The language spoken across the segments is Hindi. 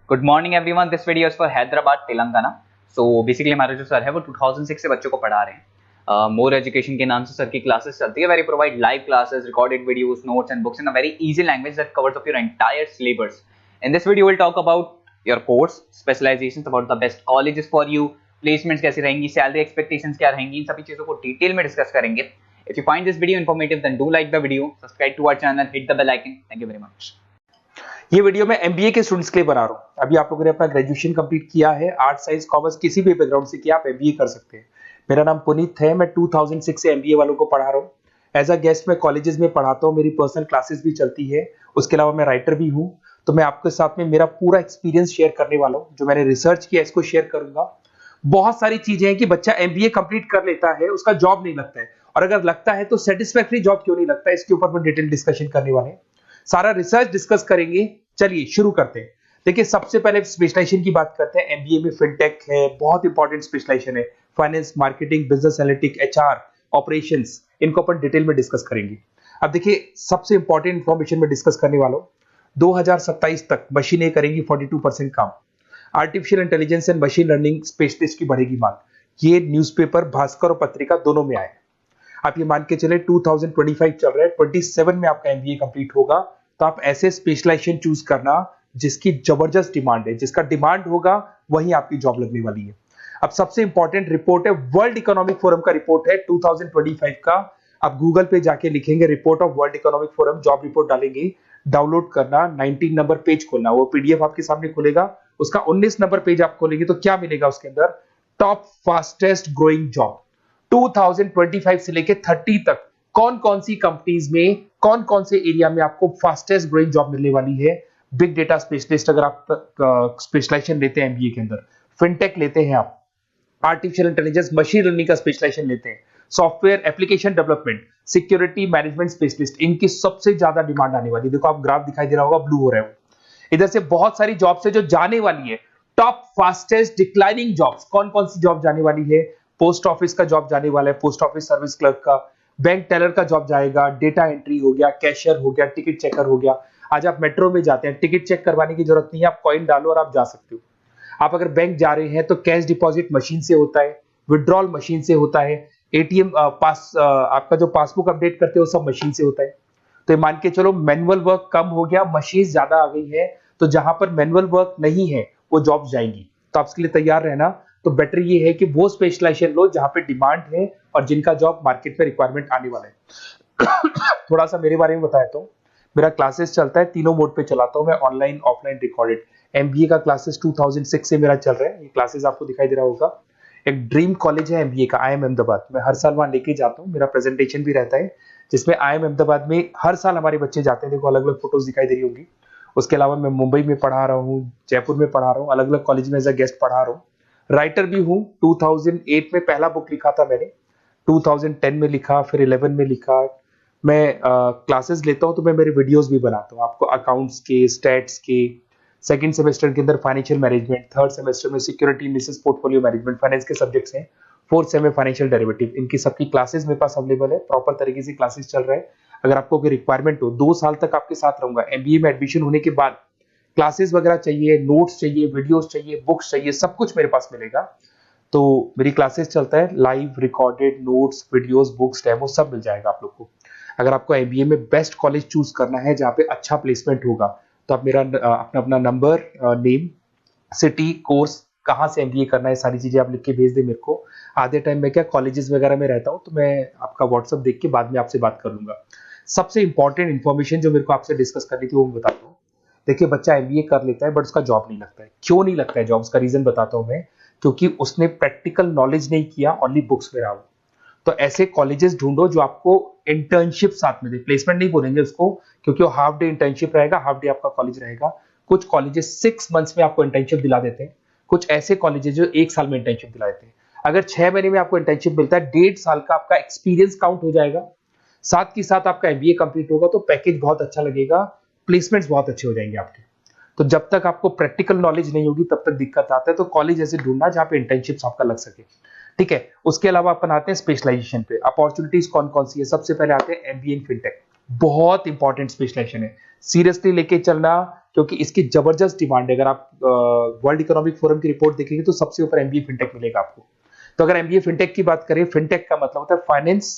Good morning everyone, this video is for Hyderabad Telangana. So basically हमारे जो सर है वो 2006 से बच्चों को पढ़ा रहे हैं। मोर एजुकेशन के नाम से सर की क्लासेस चलती है। Very provide live classes, recorded videos, notes and books in a very easy language that covers up your entire syllabus. In this video will talk about your course specialisations, about the best colleges for you, placements कैसी रहेंगी, सैलरी एक्सपेक्टेशंस क्या रहेंगी, इन सभी चीजों को डिटेल में डिस्कस करेंगे। If you find this video informative then do like the video, subscribe to our channel, hit the bell icon. Thank you very much. ये वीडियो मैं एमबीए के स्टूडेंट्स के लिए बना रहा हूँ। अभी आप लोगों ने अपना ग्रेजुएशन कंप्लीट किया है, आर्ट साइंस कॉमर्स किसी भी बैकग्राउंड से किया, आप एमबीए कर सकते हैं। मेरा नाम पुनीत है, मैं 2006 से एमबीए वालों को पढ़ा रहा हूँ। एज अ गेस्ट मैं कॉलेजेस में पढ़ाता हूँ, मेरी पर्सनल क्लासेस भी चलती है। उसके अलावा मैं राइटर भी हूँ। तो मैं आपके साथ में मेरा पूरा एक्सपीरियंस शेयर करने वाला हूँ, जो मैंने रिसर्च किया इसको शेयर करूंगा। बहुत सारी चीजें हैं कि बच्चा एमबीए कंप्लीट कर लेता है, उसका जॉब नहीं लगता है, और अगर लगता है तो सेटिस्फैक्टरी जॉब क्यों नहीं लगता है, इसके ऊपर मैं डिटेल डिस्कशन करने वाले हैं। सारा रिसर्च डिस्कस करेंगे। चलिए शुरू करते हैं। देखिए, सबसे पहले स्पेशलाइजेशन की बात करते हैं। एमबीए में फिनटेक है, बहुत इंपॉर्टेंट स्पेशलाइजेशन है। Finance, marketing, business analytic, HR, operations, इनको अपन डिटेल में डिस्कस करेंगे। अब देखिए, सबसे इंपॉर्टेंट इंफॉर्मेशन में डिस्कस करने वाला हूं। 2027 तक मशीनें करेंगी 42% काम। Artificial intelligence and machine learning specialist की बढ़ेगी मांग। ये न्यूज़पेपर, भास्कर और पत्रिका दोनों में आए। आप ये मान के चले 2025 चल रहा है, 27 में आपका एमबीए कंप्लीट होगा। तो आप ऐसे स्पेशलाइजेशन चूज करना जिसकी जबरदस्त डिमांड है, जिसका डिमांड होगा वही आपकी जॉब लगने वाली है। अब सबसे इंपॉर्टेंट रिपोर्ट है, वर्ल्ड इकोनॉमिक फोरम का रिपोर्ट है 2025 का। आप गूगल पे जाके लिखेंगे report of world economic forum, job report डालेंगे, डाउनलोड करना, 19 नंबर पेज खोलना, वो पीडीएफ आपके सामने खुलेगा। उसका 19 नंबर पेज आप खोलेंगे तो क्या मिलेगा उसके अंदर? टॉप फास्टेस्ट ग्रोइंग जॉब 2025 से लेके 30 तक कौन कौन सी कंपनीज में, कौन कौन से एरिया में आपको फास्टेस्ट ग्रोइंग जॉब मिलने वाली है। बिग डेटा स्पेशलिस्ट अगर आप स्पेशलाइजेशन लेते हैं एमबीए के अंदर, फिनटेक लेते हैं आप, आर्टिफिशियल इंटेलिजेंस मशीन लर्निंग का स्पेशलाइजेशन लेते हैं, software application development, security management specialist, इनकी सबसे ज्यादा डिमांड आने वाली है। देखो, आप ग्राफ दिखाई दे रहा होगा, ब्लू हो रहा है। इधर से बहुत सारी जॉब्स है जो जाने वाली है। टॉप फास्टेस्ट डिक्लाइनिंग जॉब्स, कौन कौन सी जॉब जाने वाली है? पोस्ट ऑफिस का जॉब जाने वाला है, पोस्ट ऑफिस सर्विस क्लर्क का, बैंक टेलर का जॉब जाएगा, डेटा एंट्री हो गया, कैशियर हो गया, टिकट चेकर हो गया। आज आप मेट्रो में जाते हैं, टिकट चेक करवाने की जरूरत नहीं है, आप कॉइन डालो और आप जा सकते हो। आप अगर बैंक जा रहे हैं तो कैश डिपॉजिट मशीन से होता है, विड्रॉल मशीन से होता है, एटीएम आपका जो पासबुक अपडेट करते हो सब मशीन से होता है। तो मान के चलो मैनुअल वर्क कम हो गया, मशीन ज्यादा आ गई है। तो जहां पर मैनुअल वर्क नहीं है वो जॉब जाएंगी। तो आप इसके लिए तैयार रहना। तो बेटर ये है कि वो स्पेशलाइजेशन लो जहां पे डिमांड है और जिनका जॉब मार्केट में रिक्वायरमेंट आने वाला है। थोड़ा सा मेरे बारे में बताया तो मेरा क्लासेस चलता है, तीनों मोड पे चलाता हूं मैं, ऑनलाइन, ऑफलाइन, रिकॉर्डेड। एमबीए का क्लासेस 2006 से मेरा चल रहा है। ये क्लासेस आपको दिखाई दे रहा होगा। एक ड्रीम कॉलेज है एमबीए का, आईएम अहमदाबाद। मैं हर साल वहां लेके जाता हूँ, मेरा प्रेजेंटेशन भी रहता है जिसमें आईएम अहमदाबाद में हर साल हमारे बच्चे जाते हैं। देखो, अलग अलग फोटोज दिखाई दे रही होंगी। उसके अलावा मैं मुंबई में पढ़ा रहा हूँ, जयपुर में पढ़ा रहा हूँ, अलग अलग कॉलेज में एज अ गेस्ट पढ़ा रहा हूँ। राइटर भी हूँ। 2008 में पहला बुक लिखा था मैंने, 2010 में लिखा, फिर 11 में लिखा। मैं क्लासेस लेता हूँ तो मैं मेरे वीडियोस भी बनाता हूँ आपको, अकाउंट्स के, स्टैट्स के। सेकंड सेमेस्टर के अंदर फाइनेंशियल मैनेजमेंट, थर्ड सेमेस्टर में security analysis, portfolio management, finance के सब्जेक्ट्स हैं। फोर्थ सेम में फाइनेंशियल डेरिवेटिव, इनकी सबकी क्लासेस मेरे पास अवेलेबल है, प्रॉपर तरीके से क्लासेस चल रहा है। अगर आपको कोई रिक्वायरमेंट हो, 2 साल तक आपके साथ रहूंगा। एमबीए में एडमिशन होने के बाद क्लासेस वगैरह चाहिए, नोट्स चाहिए, वीडियोस चाहिए, बुक्स चाहिए, सब कुछ मेरे पास मिलेगा। तो मेरी क्लासेस चलता है, live, recorded, notes, videos, books, demo सब मिल जाएगा आप लोग को। अगर आपको एमबीए में बेस्ट कॉलेज चूज करना है जहाँ पे अच्छा प्लेसमेंट होगा, तो आप मेरा अपना अपना नंबर, नेम, सिटी, कोर्स, कहाँ से एमबीए करना है, सारी चीजें आप लिख के भेज दे मेरे को। आधे टाइम में क्या कॉलेजेस वगैरह में रहता हूँ, तो मैं आपका व्हाट्सअप देख के बाद में आपसे बात कर लूंगा। सबसे इंपॉर्टेंट इन्फॉर्मेशन जो मेरे को आपसे डिस्कस करनी थी वो मैं बताता हूँ। देखिए, बच्चा एमबीए कर लेता है बट उसका जॉब नहीं लगता है। क्यों नहीं लगता है जॉब? उसका रीजन बताता हूँ मैं। क्योंकि उसने प्रैक्टिकल नॉलेज नहीं किया, ओनली बुक्स में रहा। तो ऐसे कॉलेजेस ढूंढो जो आपको इंटर्नशिप साथ में दे। प्लेसमेंट नहीं बोलेंगे उसको, क्योंकि वो हाफ डे इंटर्नशिप रहेगा, हाफ डे आपका कॉलेज रहेगा। कुछ कॉलेजेस 6 मंथ्स में आपको इंटर्नशिप दिला देते हैं, कुछ ऐसे कॉलेजेस जो 1 साल में इंटर्नशिप दिला देते हैं। अगर 6 महीने में आपको इंटर्नशिप मिलता है, 1.5 साल का आपका एक्सपीरियंस काउंट हो जाएगा। साथ ही साथ आपका एमबीए कंप्लीट होगा तो पैकेज बहुत अच्छा लगेगा, प्लेसमेंट्स बहुत अच्छे हो जाएंगे आपके। तो जब तक आपको प्रैक्टिकल नॉलेज नहीं होगी तब तक दिक्कत आता है। तो कॉलेज ऐसे ढूंढना जहाँ पे इंटर्नशिप आपका लग सके, ठीक है। उसके अलावा अपन आते हैं स्पेशलाइजेशन पे। अपॉर्चुनिटीज कौन कौन सी है? सबसे पहले आते हैं एमबीए इन फिनटेक। बहुत इंपॉर्टेंट स्पेशलाइजेशन है, सीरियसली लेके चलना, क्योंकि इसकी जबरदस्त डिमांड है। अगर आप वर्ल्ड इकोनॉमिक फोरम की रिपोर्ट देखेंगे तो सबसे ऊपर एमबीए फिनटेक मिलेगा आपको। तो अगर एमबीए फिनटेक की बात करें, फिनटेक का मतलब होता है फाइनेंस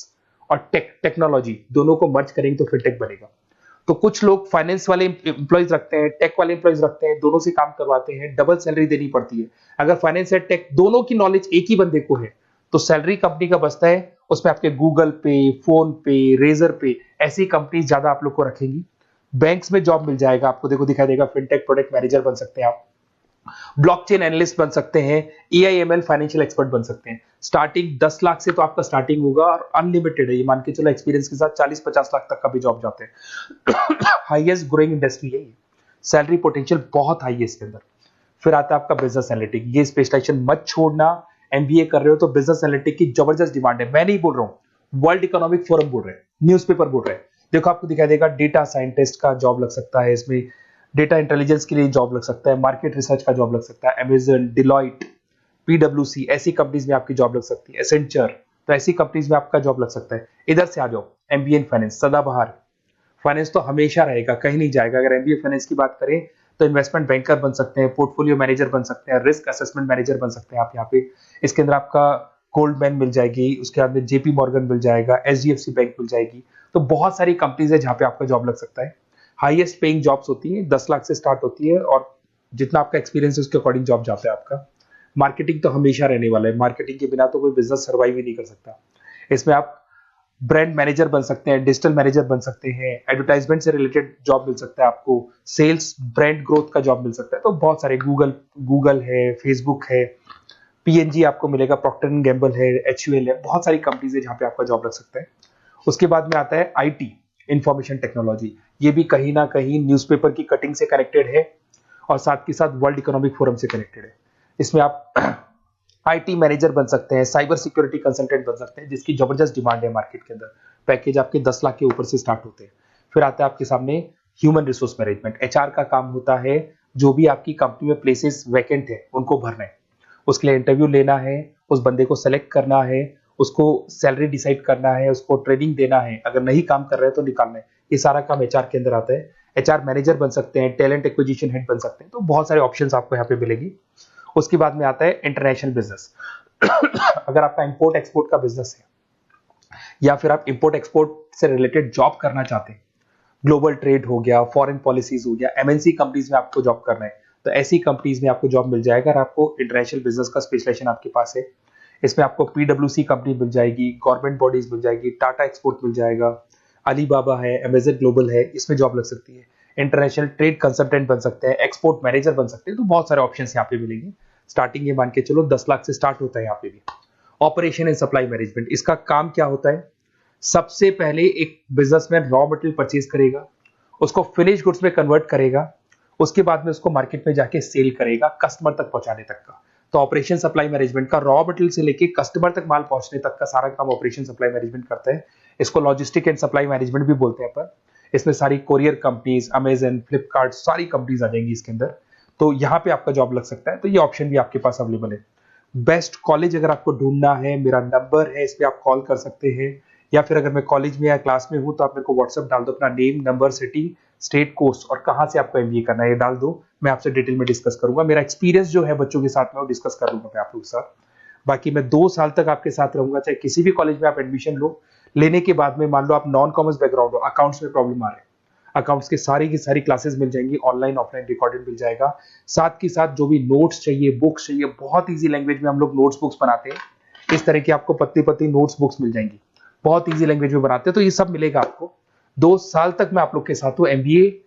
और टेक्नोलॉजी, दोनों को मर्ज करेंगे तो फिनटेक बनेगा। तो कुछ लोग फाइनेंस वाले एम्प्लॉयज रखते हैं, टेक वाले एम्प्लॉयज रखते हैं, दोनों से काम करवाते हैं, डबल सैलरी देनी पड़ती है। अगर फाइनेंस और टेक दोनों की नॉलेज एक ही बंदे को है तो सैलरी कंपनी का बचता है, उसमें आपके गूगल पे, फोन पे, रेजर पे, ऐसी कंपनी ज्यादा आप लोग को रखेंगी। बैंक्स में जॉब मिल जाएगा आपको, देखो दिखाई देगा, फिनटेक प्रोडक्ट मैनेजर बन सकते हैं आप, ब्लॉकचेन एनालिस्ट बन सकते हैं, एआईएमएल फाइनेंशियल एक्सपर्ट बन सकते हैं। स्टार्टिंग 10 लाख से तो आपका स्टार्टिंग होगा और अनलिमिटेड है, ये मान के चलो एक्सपीरियंस के साथ 40-50 लाख तक का भी जॉब जाते हैं। हाईएस्ट ग्रोइंग इंडस्ट्री है ये, सैलरी पोटेंशियल बहुत हाई है इसके अंदर। फिर आता है आपका बिजनेस एनालिटिक, ये स्पेशलाइजेशन मत छोड़ना। एमबीए कर रहे हो तो बिजनेस एनालिटिक की जबरदस्त डिमांड है। मैं नहीं बोल रहा हूं, वर्ल्ड इकोनॉमिक फोरम बोल रहे हैं, न्यूज़पेपर बोल रहे हैं। देखो आपको दिखाई देगा, डेटा साइंटिस्ट का जॉब लग सकता है इसमें, डेटा इंटेलिजेंस के लिए जॉब लग सकता है, मार्केट रिसर्च का जॉब लग सकता है, अमेजन, डिलॉइट, पीडब्ल्यूसी, ऐसी कंपनीज में आपकी जॉब लग सकती है, एसेंचर, तो ऐसी कंपनीज में आपका जॉब लग सकता है। इधर से आ जाओ, एमबीए इन फाइनेंस, सदाबहार, फाइनेंस तो हमेशा रहेगा, कहीं नहीं जाएगा। अगर एमबीए फाइनेंस की बात करें तो इन्वेस्टमेंट बैंकर बन सकते हैं, पोर्टफोलियो मैनेजर बन सकते हैं, रिस्क असेसमेंट मैनेजर बन सकते हैं आप यहाँ पे। इसके अंदर आपका गोल्डमैन मिल जाएगी, उसके बाद में जेपी मॉर्गन मिल जाएगा, एचडीएफसी बैंक मिल जाएगी। तो बहुत सारी कंपनीज है जहाँ पे आपका जॉब लग सकता है। हाईएस्ट पेइंग जॉब्स होती है, 10 लाख से स्टार्ट होती है, और जितना आपका एक्सपीरियंस है उसके अकॉर्डिंग जॉब जाता है आपका। मार्केटिंग तो हमेशा रहने वाला है, मार्केटिंग के बिना तो कोई बिजनेस सर्वाइव ही नहीं कर सकता। इसमें आप ब्रांड मैनेजर बन सकते हैं, डिजिटल मैनेजर बन सकते हैं, एडवर्टाइजमेंट से रिलेटेड जॉब मिल सकता है आपको, सेल्स ब्रांड ग्रोथ का जॉब मिल सकता है। तो बहुत सारे, गूगल है, फेसबुक है, पीएनजी आपको मिलेगा, प्रॉक्टर एंड गैम्बल है, एचयूएल है, बहुत सारी कंपनीज है जहाँ पे आपका जॉब लग सकता है। उसके बाद में आता है आईटी, इंफॉर्मेशन टेक्नोलॉजी, ये भी कहीं ना कहीं न्यूज़पेपर की कटिंग से कनेक्टेड है और साथ के साथ वर्ल्ड इकोनॉमिक फोरम से कनेक्टेड है। इसमें आप आईटी मैनेजर बन सकते हैं, साइबर सिक्योरिटी कंसल्टेंट बन सकते हैं, जिसकी जबरदस्त डिमांड है मार्केट के अंदर। पैकेज आपके 10 लाख के ऊपर से स्टार्ट होते हैं। फिर आता है आपके सामने ह्यूमन रिसोर्स मैनेजमेंट, एचआर का काम होता है, जो भी आपकी कंपनी में प्लेसेस वैकेंट है उनको भरना है, उसके लिए इंटरव्यू लेना है, उस बंदे को सेलेक्ट करना है, उसको सैलरी डिसाइड करना है, उसको ट्रेनिंग देना है, अगर नहीं काम कर रहे हैं तो निकालना है। ये सारा काम एचआर के अंदर आता है। एचआर मैनेजर बन सकते हैं, टैलेंट एक्विजिशन हेड बन सकते हैं। तो बहुत सारे ऑप्शंस आपको यहाँ पे मिलेगी। उसके बाद में आता है इंटरनेशनल बिजनेस। अगर आपका इंपोर्ट एक्सपोर्ट का बिजनेस है या फिर आप इंपोर्ट एक्सपोर्ट से रिलेटेड जॉब करना चाहते हैं, ग्लोबल ट्रेड हो गया, फॉरेन पॉलिसीज हो गया, एमएनसी कंपनीज में आपको जॉब करना है, तो ऐसी कंपनीज में आपको जॉब मिल जाएगा। अगर आपको इंटरनेशनल बिजनेस का स्पेशलाइजेशन आपके पास है, इसमें आपको पीडब्ल्यूसी कंपनी मिल जाएगी, गवर्नमेंट बॉडीज मिल जाएगी, टाटा एक्सपोर्ट मिल जाएगा, अलीबाबा है, अमेजन ग्लोबल है, इसमें जॉब लग सकती है। इंटरनेशनल ट्रेड कंसल्टेंट बन सकते हैं, एक्सपोर्ट मैनेजर बन सकते हैं। तो बहुत सारे ऑप्शन यहाँ पे मिलेंगे। स्टार्टिंग ये मान के चलो 10 लाख से स्टार्ट होता है यहाँ पे भी। ऑपरेशन एंड सप्लाई मैनेजमेंट, इसका काम क्या होता है? सबसे पहले एक बिजनेसमैन रॉ मटेरियल परचेज करेगा, उसको फिनिश गुड्स में कन्वर्ट करेगा, उसके बाद में उसको मार्केट में जाके सेल करेगा, कस्टमर तक पहुंचाने तक का। तो ऑपरेशन सप्लाई मैनेजमेंट का रॉ मटेरियल से लेके कस्टमर तक माल पहुंचने तक का सारा काम ऑपरेशन सप्लाई मैनेजमेंट करता है। इसको लॉजिस्टिक एंड सप्लाई मैनेजमेंट भी बोलते हैं अपन। इसमें सारी कोरियर कंपनीज, अमेजन, फ्लिपकार्ट, सारी कंपनीज आ जाएंगी इसके अंदर। तो यहाँ पे आपका जॉब लग सकता है। तो ये ऑप्शन भी आपके पास अवेलेबल है। बेस्ट कॉलेज अगर आपको ढूंढना है, मेरा नंबर है, इस पे आप कॉल कर सकते हैं, या फिर अगर मैं कॉलेज में या क्लास में हूं तो आप मेरे को व्हाट्सएप डाल दो, अपना name, number, city, state, course और कहां से आपको एमबीए करना है ये डाल दो। मैं आपसे डिटेल में डिस्कस करूंगा। मेरा एक्सपीरियंस जो है बच्चों के साथ में वो डिस्कस कर लूंगा मैं आप लोगों के साथ। बाकी मैं 2 साल तक आपके साथ रहूंगा, चाहे किसी भी कॉलेज में आप एडमिशन लो। लेने के बाद में मान लो आप नॉन कॉमर्स बैकग्राउंड हो, अकाउंट्स में प्रॉब्लम आ रहा है, अकाउंट्स की सारी क्लासेस मिल जाएंगी, ऑनलाइन ऑफलाइन रिकॉर्डेड मिल जाएगा। साथ के साथ जो भी नोट्स चाहिए, बुक्स चाहिए, बहुत ईजी लैंग्वेज में हम लोग नोट्स बुक्स बनाते हैं। इस तरह की आपको पतली पतली नोट्स बुक्स मिल जाएंगी, बहुत ईजी लैंग्वेज में बनाते हैं। तो ये सब मिलेगा आपको। 2 साल तक मैं आप लोग के साथ हूँ। एमबीए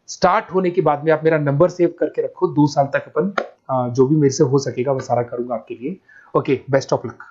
स्टार्ट होने के बाद में आप मेरा नंबर सेव करके रखो। 2 साल तक अपन जो भी मेरे से हो सकेगा वो सारा करूंगा आपके लिए। Okay, best of luck.